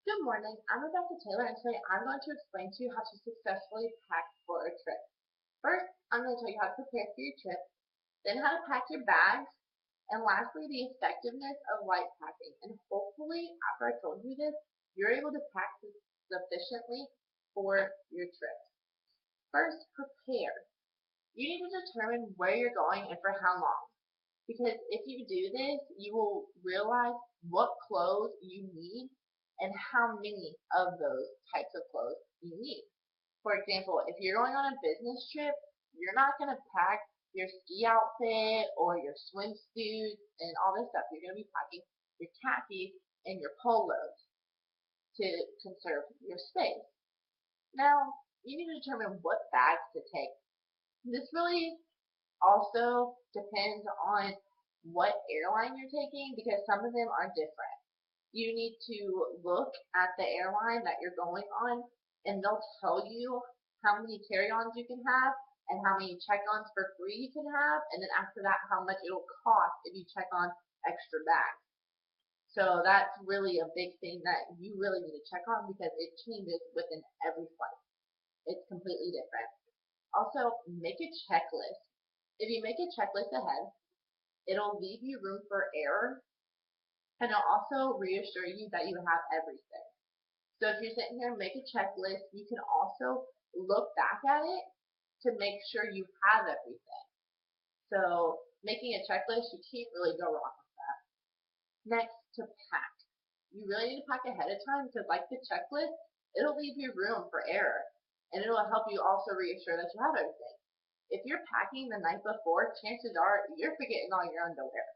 Good morning. I'm Rebecca Taylor, and today I'm going to explain to you how to successfully pack for a trip. First, I'm going to tell you how to prepare for your trip, then how to pack your bags, and lastly, the effectiveness of light packing. And hopefully, after I told you this, you're able to pack sufficiently for your trip. First, prepare. You need to determine where you're going and for how long. Because if you do this, you will realize what clothes you need and how many of those types of clothes you need. For example, if you're going on a business trip, you're not going to pack your ski outfit or your swimsuit and all this stuff. You're going to be packing your khakis and your polos to conserve your space. Now, you need to determine what bags to take. This really also depends on what airline you're taking because some of them are different. You need to look at the airline that you're going on and they'll tell you how many carry-ons you can have and how many check-ons for free you can have, and then after that how much it'll cost if you check on extra bags. So that's really a big thing that you really need to check on because it changes within every flight. It's completely different. Also, make a checklist. If you make a checklist ahead, it'll leave you room for error and it'll also reassure you that you have everything. So if you're sitting here and make a checklist, you can also look back at it to make sure you have everything. So making a checklist, you can't really go wrong with that. Next, to pack. You really need to pack ahead of time because like the checklist, it'll leave you room for error and it'll help you also reassure that you have everything. If you're packing the night before, chances are you're forgetting all your underwear.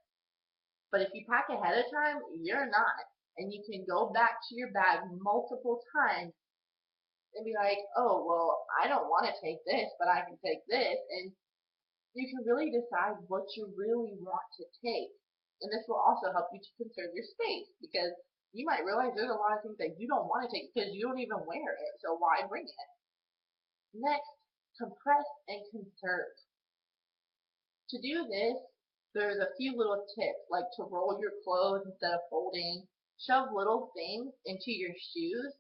But if you pack ahead of time, you're not. And you can go back to your bag multiple times and be like, oh, well, I don't want to take this, but I can take this. And you can really decide what you really want to take. And this will also help you to conserve your space because you might realize there's a lot of things that you don't want to take because you don't even wear it. So why bring it? Next, compress and conserve. To do this, there's a few little tips, like to roll your clothes instead of folding, shove little things into your shoes,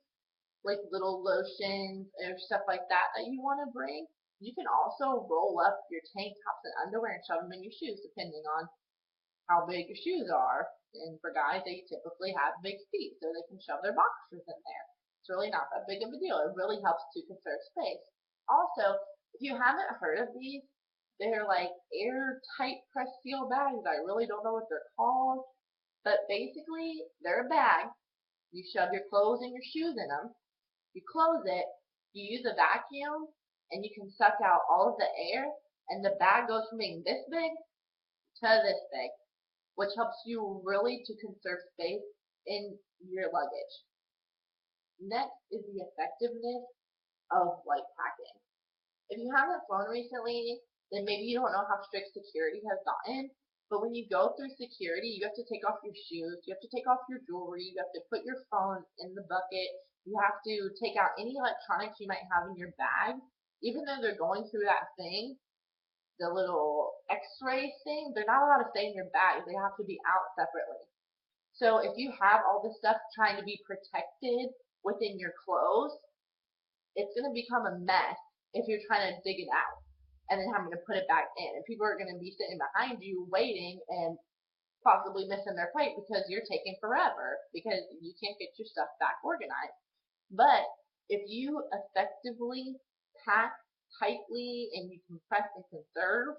like little lotions or stuff like that that you want to bring. You can also roll up your tank tops and underwear and shove them in your shoes, depending on how big your shoes are. And for guys, they typically have big feet, so they can shove their boxers in there. It's really not that big of a deal. It really helps to conserve space. Also, if you haven't heard of these, they're like airtight press seal bags. I really don't know what they're called, but basically they're a bag. You shove your clothes and your shoes in them. You close it. You use a vacuum, and you can suck out all of the air, and the bag goes from being this big to this big, which helps you really to conserve space in your luggage. Next is the effectiveness of light packing. If you haven't flown recently, then maybe you don't know how strict security has gotten. But when you go through security, you have to take off your shoes, you have to take off your jewelry, you have to put your phone in the bucket, you have to take out any electronics you might have in your bag. Even though they're going through that thing, the little x-ray thing, they're not allowed to stay in your bag. They have to be out separately. So if you have all this stuff trying to be protected within your clothes, it's going to become a mess if you're trying to dig it out and then having to put it back in. And people are going to be sitting behind you waiting and possibly missing their flight because you're taking forever because you can't get your stuff back organized. But if you effectively pack tightly and you compress and conserve,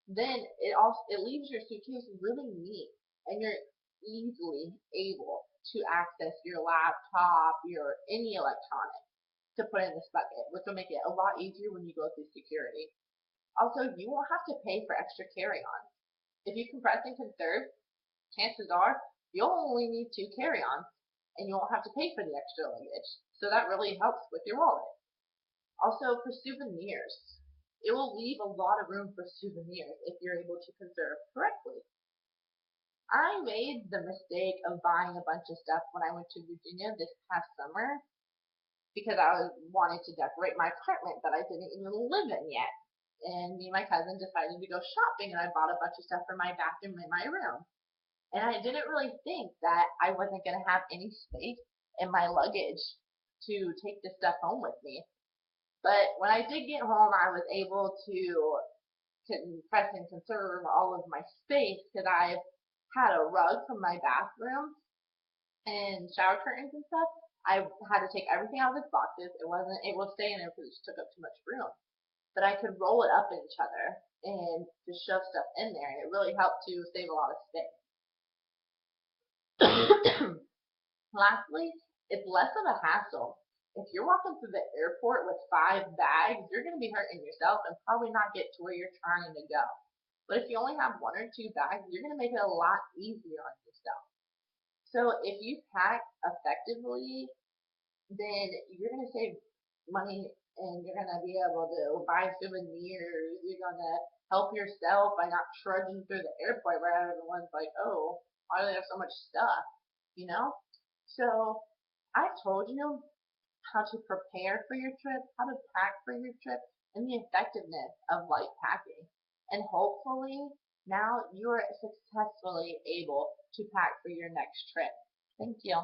then it leaves your suitcase really neat and you're easily able to access your laptop, your any electronic to put in this bucket, which will make it a lot easier when you go through security. Also, you won't have to pay for extra carry-ons. If you compress and conserve, chances are you'll only need 2 carry-ons and you won't have to pay for the extra luggage. So that really helps with your wallet. Also, for souvenirs, it will leave a lot of room for souvenirs if you're able to conserve correctly. I made the mistake of buying a bunch of stuff when I went to Virginia this past summer because I wanted to decorate my apartment that I didn't even live in yet. And me and my cousin decided to go shopping, and I bought a bunch of stuff for my bathroom and my room. And I didn't really think that I wasn't going to have any space in my luggage to take this stuff home with me. But when I did get home, I was able to compress and conserve all of my space because I had a rug from my bathroom and shower curtains and stuff. I had to take everything out of its boxes. It wasn't able to stay in there because it just took up too much room. But I could roll it up in each other and just shove stuff in there, and it really helped to save a lot of space. Lastly, it's less of a hassle. If you're walking through the airport with 5 bags, you're going to be hurting yourself and probably not get to where you're trying to go. But if you only have 1 or 2 bags, you're going to make it a lot easier on yourself. So if you pack effectively, then you're going to save money and you're going to be able to buy souvenirs. You're going to help yourself by not trudging through the airport where everyone's like, oh, why do they have so much stuff? You know? So I told you how to prepare for your trip, how to pack for your trip, and the effectiveness of light packing. And hopefully now you are successfully able to pack for your next trip. Thank you.